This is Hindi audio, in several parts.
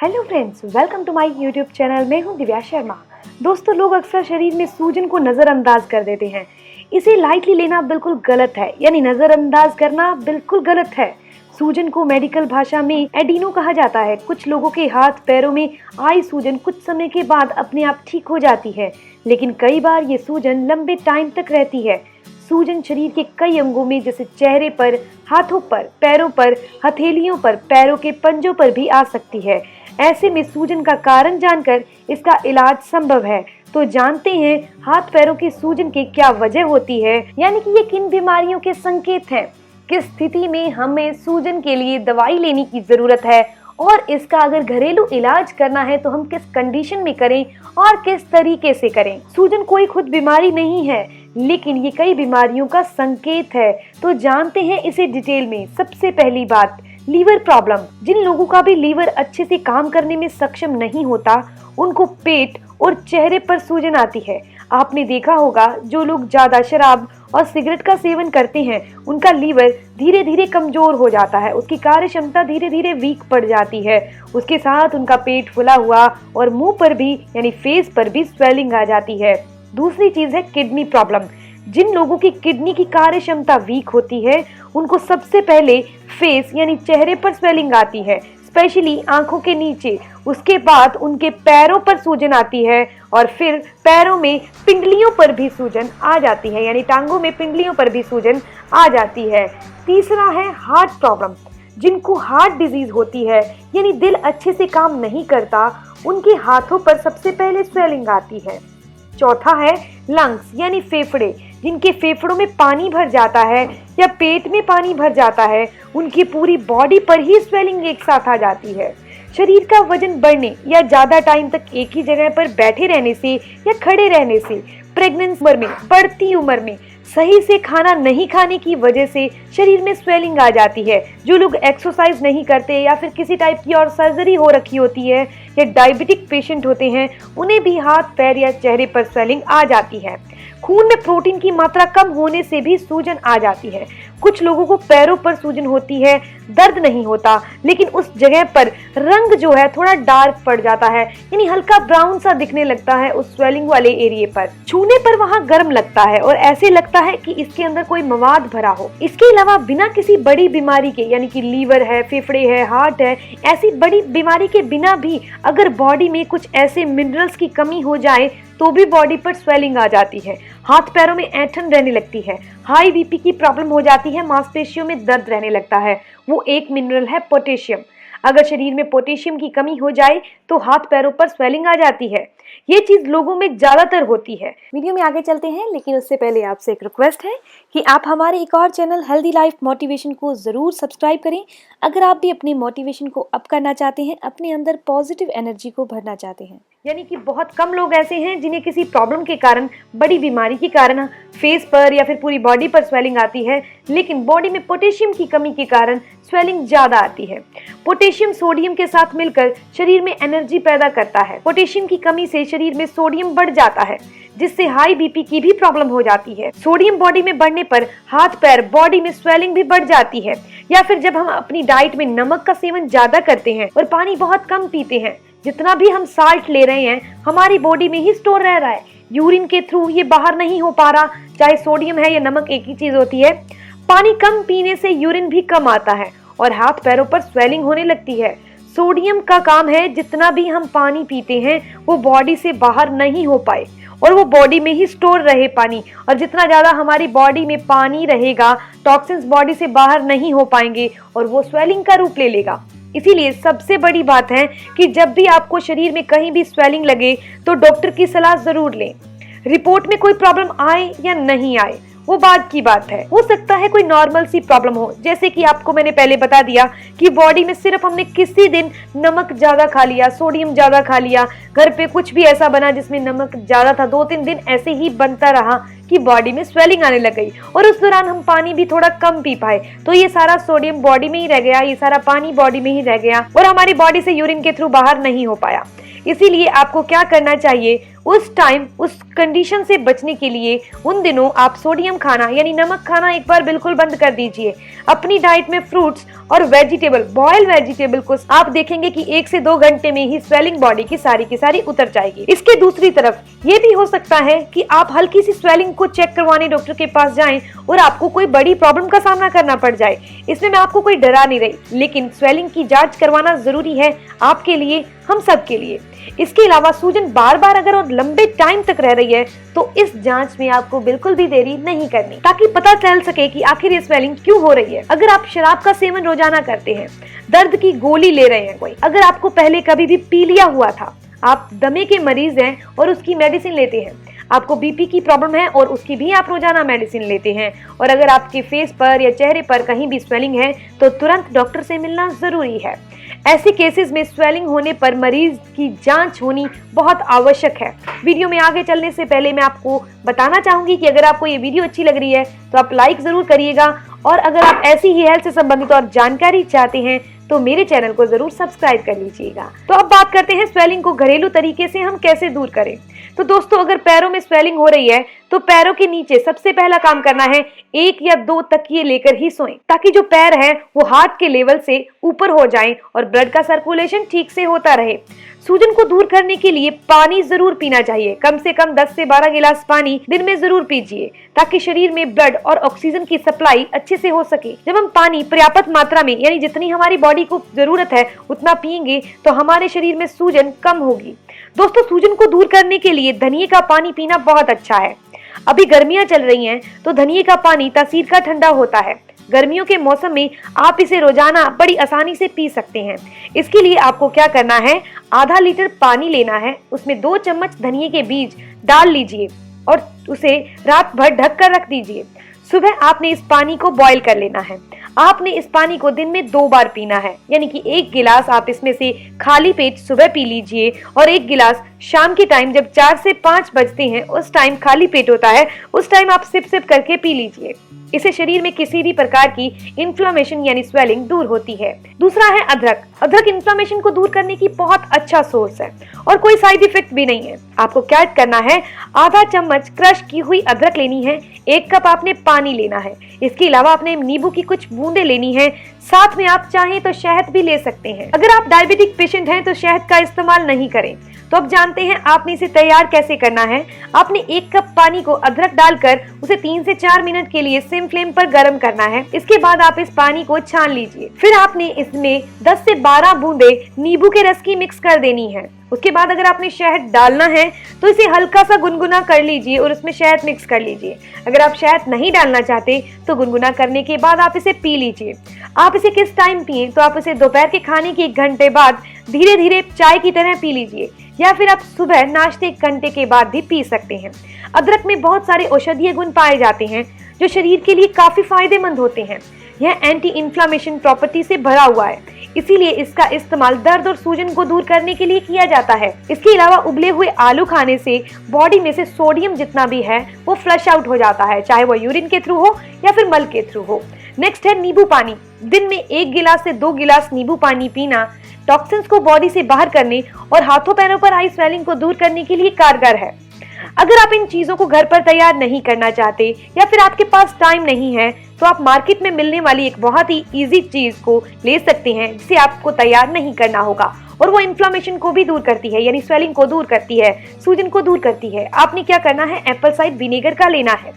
Hello friends, welcome to my YouTube channel. मैं हूं दिव्या शर्मा। दोस्तों, लोग अक्सर शरीर में सूजन को नज़रअंदाज कर देते हैं। इसे लाइटली लेना बिल्कुल गलत है, यानी नज़रअंदाज करना बिल्कुल गलत है। सूजन को मेडिकल भाषा में एडिनो कहा जाता है। कुछ लोगों के हाथ पैरों में आई सूजन कुछ समय के बाद अपने आप ठीक हो जाती है, लेकिन कई बार ये सूजन लंबे टाइम तक रहती है। सूजन शरीर के कई अंगों में जैसे चेहरे पर, हाथों पर, पैरों पर, हथेलियों पर, पैरों के पंजों पर भी आ सकती है। ऐसे में सूजन का कारण जानकर इसका इलाज संभव है। तो जानते हैं हाथ पैरों की सूजन की क्या वजह होती है, यानी कि ये किन बीमारियों के संकेत हैं, किस स्थिति में हमें सूजन के लिए दवाई लेने की जरूरत है और इसका अगर घरेलू इलाज करना है तो हम किस कंडीशन में करें और किस तरीके से करें। सूजन कोई खुद बीमारी नहीं है, लेकिन ये कई बीमारियों का संकेत है। तो जानते हैं इसे डिटेल में। सबसे पहली बात, लीवर प्रॉब्लम। जिन लोगों का भी लीवर अच्छे से काम करने में सक्षम नहीं होता, उनको पेट और चेहरे पर सूजन आती है। आपने देखा होगा, जो लोग ज्यादा शराब और सिगरेट का सेवन करते हैं, उनका लीवर धीरे धीरे कमजोर हो जाता है, उसकी कार्य क्षमता धीरे धीरे वीक पड़ जाती है। उसके साथ उनका पेट फुला हुआ और मुंह पर भी यानी फेस पर भी स्वेलिंग आ जाती है। दूसरी चीज है किडनी प्रॉब्लम। जिन लोगों की किडनी की कार्य क्षमता वीक होती है, उनको सबसे पहले फेस यानी चेहरे पर स्वेलिंग आती है, स्पेशली आंखों के नीचे। उसके बाद उनके पैरों पर सूजन आती है और फिर पैरों में पिंडलियों पर भी सूजन आ जाती है, यानी टांगों में पिंडलियों पर भी सूजन आ जाती है। तीसरा है हार्ट प्रॉब्लम। जिनको हार्ट डिजीज होती है, यानी दिल अच्छे से काम नहीं करता, उनके हाथों पर सबसे पहले स्वेलिंग आती है। चौथा है लंग्स यानी फेफड़े। जिनके फेफड़ों में पानी भर जाता है या पेट में पानी भर जाता है, उनकी पूरी बॉडी पर ही स्वेलिंग एक साथ आ जाती है। शरीर का वजन बढ़ने या ज्यादा टाइम तक एक ही जगह पर बैठे रहने से या खड़े रहने से, प्रेग्नेंसी उम्र में, बढ़ती उम्र में, सही से खाना नहीं खाने की वजह से शरीर में स्वेलिंग आ जाती है। जो लोग एक्सरसाइज नहीं करते या फिर किसी टाइप की और सर्जरी हो रखी होती है या डायबिटिक पेशेंट होते हैं, उन्हें भी हाथ, पैर या चेहरे पर स्वेलिंग आ जाती है। खून में प्रोटीन की मात्रा कम होने से भी सूजन आ जाती है। कुछ लोगों को पैरों पर सूजन होती है, दर्द नहीं होता, लेकिन उस जगह पर रंग जो है थोड़ा डार्क पड़ जाता है, यानी हल्का ब्राउन सा दिखने लगता है उस स्वेलिंग वाले एरिया पर। छूने पर वहाँ गर्म लगता है और ऐसे लगता है कि इसके अंदर कोई मवाद भरा हो। इसके अलावा बिना किसी बड़ी बीमारी के, यानी कि लीवर है, फेफड़े है, हार्ट है, ऐसी बड़ी बीमारी के बिना भी अगर बॉडी में कुछ ऐसे मिनरल्स की कमी हो जाए तो भी बॉडी पर स्वेलिंग आ जाती है। हाथ पैरों में ऐंठन रहने लगती है, हाई बीपी की प्रॉब्लम हो जाती है, मांसपेशियों में दर्द रहने लगता है। वो एक मिनरल है पोटेशियम। अगर शरीर में पोटेशियम की कमी हो जाए तो हाथ पैरों पर स्वेलिंग आ जाती है। ये चीज लोगों में ज्यादातर होती है। वीडियो में आगे चलते हैं, लेकिन उससे पहले आपसे एक रिक्वेस्ट है कि आप हमारे एक और चैनल हेल्दी लाइफ मोटिवेशन को जरूर सब्सक्राइब करें। अगर आप भी अपनी मोटिवेशन को अप करना चाहते हैं, अपने अंदर पॉजिटिव एनर्जी को भरना चाहते हैं। यानी कि बहुत कम लोग ऐसे हैं जिन्हें किसी प्रॉब्लम के कारण, बड़ी बीमारी के कारण फेस पर या फिर पूरी बॉडी पर स्वेलिंग आती है, लेकिन बॉडी में पोटेशियम की कमी के कारण स्वेलिंग ज्यादा आती है। पोटेशियम सोडियम के साथ मिलकर शरीर में एनर्जी पैदा करता है। पोटेशियम की कमी से शरीर में सोडियम बढ़ जाता है, जिससे हाई बीपी की भी प्रॉब्लम हो जाती है। सोडियम बॉडी में बढ़ने पर हाथ पैर, बॉडी में स्वेलिंग भी बढ़ जाती है। या फिर जब हम अपनी डाइट में नमक का सेवन ज्यादा करते हैं और पानी बहुत कम पीते हैं, जितना भी हम साल्ट ले रहे हैं हमारी बॉडी में ही स्टोर रह रहा है, यूरिन के थ्रू ये बाहर नहीं हो पा रहा। चाहे सोडियम है या नमक, एक ही चीज होती है। पानी कम पीने से यूरिन भी कम आता है और हाथ पैरों पर स्वेलिंग होने लगती है। सोडियम का काम है जितना भी हम पानी पीते हैं वो बॉडी से बाहर नहीं हो पाए और वो बॉडी में ही स्टोर रहे पानी, और जितना ज्यादा हमारी बॉडी में पानी रहेगा, टॉक्सिन्स बॉडी से बाहर नहीं हो पाएंगे और वो स्वेलिंग का रूप ले लेगा। इसीलिए सबसे बड़ी बात है कि जब भी आपको शरीर में कहीं भी स्वेलिंग लगे तो डॉक्टर की सलाह जरूर लें। रिपोर्ट में कोई प्रॉब्लम आए या नहीं आए वो बात की बात है। हो सकता है कोई नॉर्मल सी प्रॉब्लम हो, जैसे कि आपको मैंने पहले बता दिया कि बॉडी में सिर्फ हमने किसी दिन नमक ज्यादा खा लिया, सोडियम ज्यादा खा लिया, घर पे कुछ भी ऐसा बना जिसमें नमक ज्यादा था, 2-3 दिन ऐसे ही बनता रहा कि बॉडी में स्वेलिंग आने लग गई और उस दौरान हम पानी भी थोड़ा कम पी पाए, तो ये सारा सोडियम बॉडी में ही रह गया, ये सारा पानी बॉडी में ही रह गया और हमारी बॉडी से यूरिन के थ्रू बाहर नहीं हो पाया। इसीलिए आपको क्या करना चाहिए, उस टाइम उस कंडीशन से बचने के लिए उन दिनों आप सोडियम खाना यानी नमक खाना एक बार बिल्कुल बंद कर दीजिए। अपनी डाइट में फ्रूट्स और वेजिटेबल, बॉइल्ड वेजिटेबल को आप देखेंगे कि 1 से 2 घंटे में ही स्वेलिंग बॉडी की सारी उतर जाएगी। इसके दूसरी तरफ ये भी हो सकता है कि आप हल्की सी स्वेलिंग को चेक करवाने डॉक्टर के पास जाएं और आपको कोई बड़ी प्रॉब्लम का सामना करना पड़ जाए। इसमें मैं आपको कोई डरा नहीं रही, लेकिन स्वेलिंग की जांच करवाना जरूरी है आपके लिए, हम सब के लिए। इसके अलावा सूजन बार बार अगर और लंबे टाइम तक रह रही है तो इस जांच में आपको बिल्कुल भी देरी नहीं करनी, ताकि पता चल सके कि आखिर ये स्वेलिंग क्यों हो रही है। अगर आप शराब का सेवन रोजाना करते हैं, दर्द की गोली ले रहे हैं कोई, अगर आपको पहले कभी भी पी लिया हुआ था, आप दमे के मरीज हैं और उसकी मेडिसिन लेते हैं, आपको बीपी की प्रॉब्लम है और उसकी भी आप रोजाना मेडिसिन लेते हैं, और अगर आपके फेस पर या चेहरे पर कहीं भी स्वेलिंग है तो तुरंत डॉक्टर से मिलना जरूरी है। ऐसे केसेस में स्वेलिंग होने पर मरीज की जांच होनी बहुत आवश्यक है। वीडियो में आगे चलने से पहले मैं आपको बताना चाहूंगी कि अगर आपको ये वीडियो अच्छी लग रही है तो आप लाइक जरूर करिएगा, और अगर आप ऐसी ही हेल्थ से संबंधित और जानकारी चाहते हैं तो मेरे चैनल को जरूर सब्सक्राइब कर लीजिएगा। तो अब बात करते हैं स्वेलिंग को घरेलू तरीके से हम कैसे दूर करें। तो दोस्तों, अगर पैरों में स्वेलिंग हो रही है तो पैरों के नीचे सबसे पहला काम करना है 1 या 2 तकिए लेकर ही सोएं, ताकि जो पैर है वो हार्ट के लेवल से ऊपर हो जाएं और ब्लड का सर्कुलेशन ठीक से होता रहे। सूजन को दूर करने के लिए पानी जरूर पीना चाहिए। कम से कम 10 से 12 गिलास पानी दिन में जरूर पीजिए, ताकि शरीर में ब्लड और ऑक्सीजन की सप्लाई अच्छे से हो सके। जब हम पानी पर्याप्त मात्रा में, यानी जितनी हमारी बॉडी को जरूरत है उतना पिएंगे तो हमारे शरीर में सूजन कम होगी। दोस्तों, सूजन को दूर करने के लिए धनिये का पानी पीना बहुत अच्छा है। अभी गर्मियां चल रही हैं तो धनिये का पानी तासीर का ठंडा होता है। गर्मियों के मौसम में आप इसे रोजाना बड़ी आसानी से पी सकते हैं। इसके लिए आपको क्या करना है, आधा लीटर पानी लेना है, उसमें 2 चम्मच धनिये के बीज डाल लीजिए और उसे रात भर ढक कर रख दीजिए। सुबह आपने इस पानी को बॉईल कर लेना है। आपने इस पानी को दिन में 2 बार पीना है, यानी कि 1 गिलास आप इसमें से खाली पेट सुबह पी लीजिए और 1 गिलास शाम के टाइम जब 4 से 5 बजते हैं, उस टाइम खाली पेट होता है, उस टाइम आप सिप सिप करके पी लीजिए। इससे शरीर में किसी भी प्रकार की इन्फ्लेमेशन यानी स्वेलिंग दूर होती है। दूसरा है अदरक। अदरक इन्फ्लेमेशन को दूर करने की बहुत अच्छा सोर्स है और कोई साइड इफेक्ट भी नहीं है। आपको क्या करना है, आधा चम्मच क्रश की हुई अदरक लेनी है, 1 कप आपने पानी लेना है। इसके अलावा आपने नींबू की कुछ बूंदे लेनी है, साथ में आप चाहें तो शहद भी ले सकते हैं। अगर आप डायबिटिक पेशेंट हैं तो शहद का इस्तेमाल नहीं करें। तो अब जानते हैं आपने इसे तैयार कैसे करना है। आपने 1 कप पानी को अदरक डालकर उसे 3 से 4 मिनट के लिए सिम फ्लेम पर गर्म करना है। इसके बाद आप इस पानी को छान लीजिए। फिर आपने इसमें 10 से 12 बूंदे नींबू के रस की मिक्स कर देनी है। उसके बाद अगर आपने शहद डालना है तो इसे हल्का सा गुनगुना कर लीजिए और उसमें शहद मिक्स कर लीजिए। अगर आप शहद नहीं डालना चाहते तो गुनगुना करने के बाद आप इसे पी लीजिए। आप इसे किस टाइम पिए, तो आप इसे दोपहर के खाने के 1 घंटे बाद धीरे धीरे चाय की तरह पी लीजिए, या फिर आप सुबह नाश्ते 1 घंटे के बाद भी पी सकते हैं। अदरक में बहुत सारे औषधीय गुण पाए जाते हैं जो शरीर के लिए काफी फायदेमंद होते हैं। यह एंटी इन्फ्लेमेशन प्रॉपर्टी से भरा हुआ है, इसीलिए इसका इस्तेमाल दर्द और सूजन को दूर करने के लिए किया जाता है। इसके अलावा उबले हुए आलू खाने से बॉडी में से सोडियम जितना भी है वो फ्लश आउट हो जाता है, चाहे वो यूरिन के थ्रू हो या फिर मल के थ्रू हो। नेक्स्ट है नींबू पानी। दिन में 1 गिलास से 2 गिलास नींबू पानी पीना टॉक्सिन्स को बॉडी से बाहर करने और हाथों पैरों पर आई स्वेलिंग को दूर करने के लिए कारगर है। अगर आप इन चीजों को घर पर तैयार नहीं करना चाहते या फिर आपके पास टाइम नहीं है तो आप मार्केट में मिलने वाली एक बहुत ही इजी चीज को ले सकते हैं, जिसे आपको तैयार नहीं करना होगा, और वो इन्फ्लेमेशन को भी दूर करती है, यानी स्वेलिंग को दूर करती है, सूजन को दूर करती है। आपने क्या करना है, एप्पल साइडर विनेगर का लेना है।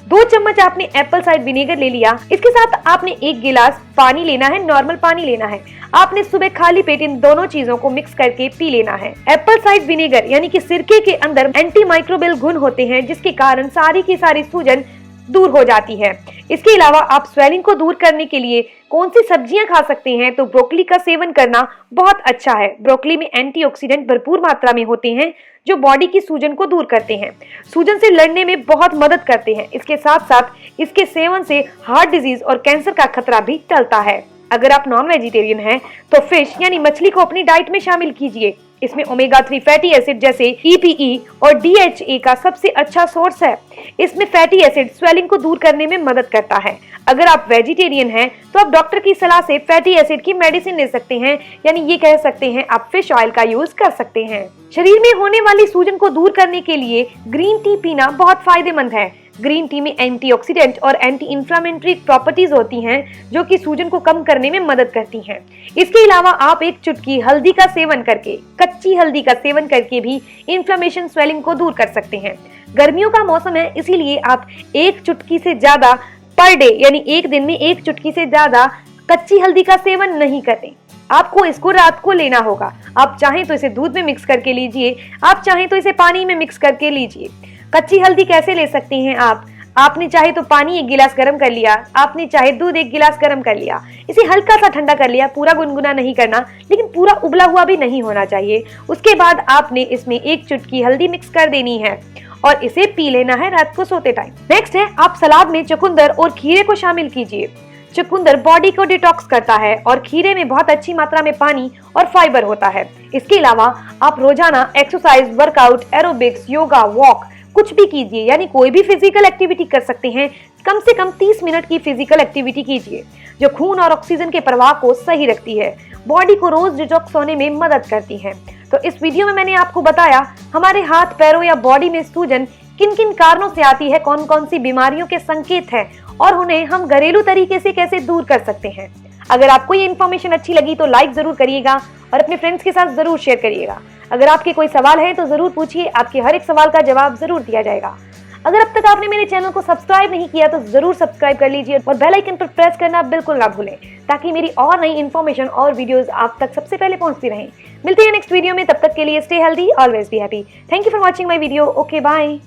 2 चम्मच आपने एप्पल साइडर विनेगर ले लिया। इसके साथ आपने 1 गिलास पानी लेना है, नॉर्मल पानी लेना है। आपने सुबह खाली पेट इन दोनों चीजों को मिक्स करके पी लेना है। एप्पल साइडर विनेगर यानी कि सिरके के अंदर एंटी माइक्रोबियल गुण होते हैं, जिसके कारण सारी की सारी सूजन दूर हो जाती है। इसके अलावा आप स्वेलिंग को दूर करने के लिए कौन सी सब्जियां खा सकते हैं, तो ब्रोकली का सेवन करना बहुत अच्छा है। ब्रोकली में एंटीऑक्सीडेंट भरपूर मात्रा में होते हैं जो बॉडी की सूजन को दूर करते हैं, सूजन से लड़ने में बहुत मदद करते हैं। इसके साथ साथ इसके सेवन से हार्ट डिजीज और कैंसर का खतरा भी टलता है। अगर आप नॉन वेजिटेरियन हैं तो फिश यानी मछली को अपनी डाइट में शामिल कीजिए। इसमें ओमेगा 3 फैटी एसिड जैसे EPE और DHA का सबसे अच्छा सोर्स है। इसमें फैटी एसिड स्वेलिंग को दूर करने में मदद करता है। अगर आप वेजिटेरियन हैं तो आप डॉक्टर की सलाह से फैटी एसिड की मेडिसिन ले सकते हैं, यानी ये कह सकते हैं आप फिश ऑयल का यूज कर सकते हैं। शरीर में होने वाली सूजन को दूर करने के लिए ग्रीन टी पीना बहुत फायदेमंद है। ग्रीन टी में एंटीऑक्सीडेंट और एंटी इंफ्लेमेटरी प्रॉपर्टीज होती हैं जो कि सूजन को कम करने में मदद करती हैं। इसके अलावा आप एक चुटकी हल्दी का सेवन करके, कच्ची हल्दी का सेवन करके भी इन्फ्लेमेशन स्वेलिंग को दूर कर सकते हैं। गर्मियों का मौसम है, इसीलिए आप एक चुटकी से ज्यादा पर डे यानी एक दिन में एक चुटकी से ज्यादा कच्ची हल्दी का सेवन नहीं करें। आपको इसको रात को लेना होगा। आप चाहें तो इसे दूध में मिक्स करके लीजिए, आप चाहें तो इसे पानी में मिक्स करके लीजिए। कच्ची हल्दी कैसे ले सकते हैं आपने चाहे तो पानी 1 गिलास गर्म कर लिया, आपने चाहे दूध 1 गिलास गर्म कर लिया, इसे हल्का सा ठंडा कर लिया, पूरा गुनगुना नहीं करना लेकिन पूरा उबला हुआ भी नहीं होना चाहिए। उसके बाद आपने इसमें 1 चुटकी हल्दी मिक्स कर देनी है और इसे पी लेना है रात को सोते टाइम। नेक्स्ट है, आप सलाद में चुकंदर और खीरे को शामिल कीजिए। चुकंदर बॉडी को डिटॉक्स करता है और खीरे में बहुत अच्छी मात्रा में पानी और फाइबर होता है। इसके अलावा आप रोजाना exercise, workout, aerobics, yoga, walk कुछ भी कीजिए, यानी कोई भी फिजिकल एक्टिविटी कर सकते हैं। कम से कम 30 मिनट की फिजिकल एक्टिविटी कीजिए जो खून और ऑक्सीजन के प्रवाह को सही रखती है, बॉडी को रोज डिटॉक्स होने में मदद करती है। तो इस वीडियो में मैंने आपको बताया हमारे हाथ, पैरों या बॉडी में सूजन किन किन कारणों से आती है, कौन कौन सी बीमारियों के संकेत हैं और उन्हें हम घरेलू तरीके से कैसे दूर कर सकते हैं। अगर आपको ये इन्फॉर्मेशन अच्छी लगी तो लाइक जरूर करिएगा और अपने फ्रेंड्स के साथ जरूर शेयर करिएगा। अगर आपके कोई सवाल है तो जरूर पूछिए, आपके हर एक सवाल का जवाब जरूर दिया जाएगा। अगर अब तक आपने मेरे चैनल को सब्सक्राइब नहीं किया तो जरूर सब्सक्राइब कर लीजिए और बेल आइकन पर प्रेस करना बिल्कुल ना भूलें, ताकि मेरी और नई इन्फॉर्मेशन और वीडियोस आप तक सबसे पहले पहुंचती रहें। मिलते हैं नेक्स्ट वीडियो में, तब तक के लिए stay healthy, always be happy. Thank you for watching my video. Okay, bye.